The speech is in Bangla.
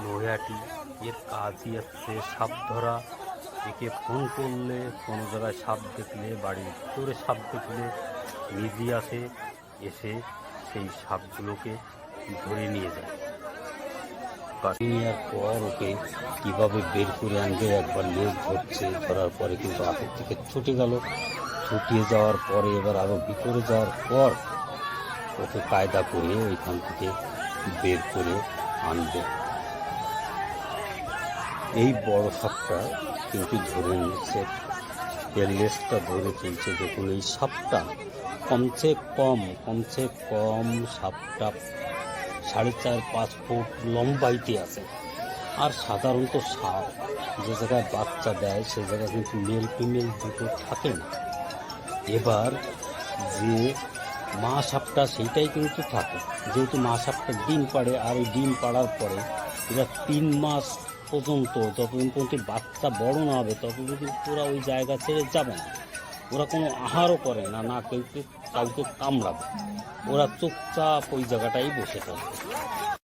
নৈহাটি, এর কাজই হচ্ছে সাপ ধরা। একে ফোন করলে কোনো জায়গায় সাপ দেখলে, বাড়ির ভিতরে সাপ দেখলে নিজে আসে, এসে সেই সাপগুলোকে ধরে নিয়ে যায়। নেওয়ার পর ওকে কীভাবে বের করে আনবে, একবার লেজ ধরছে, ধরার পরে কিন্তু হাতের থেকে ছুটে গেল। ছুটিয়ে যাওয়ার পরে এবার আরও ভিতরে যাওয়ার পর ওকে কায়দা করে ওইখান থেকে বের করে আনবে। এই বড় সাপটা কিন্তু ধরে নিচ্ছে, এর লেজটা ধরে ফেলছে। দেখুন এই সাপটা কমসে কম সাপটা 4.5-5 ফুট লম্বাইতে আছে। আর সাধারণত সাপ যে জায়গায় বাচ্চা দেয় সে জায়গায় কিন্তু মেল ফিমেল দুটো থাকে না। এবার যে মা সাপটা সেইটাই কিন্তু থাকে, যেহেতু মা সাপটা ডিম পাড়ে, আর ওই ডিম পাড়ার পরে এরা 3 মাস পর্যন্ত, যতদিন পর্যন্ত বাচ্চা বড় না হবে ততদিন কিন্তু ওরা ওই জায়গা ছেড়ে যাবে না। ওরা কোনো আহারও করে না, না কাউকে কামড়াবে, ওরা চুপচাপ ওই জায়গাটাই বসে থাকে।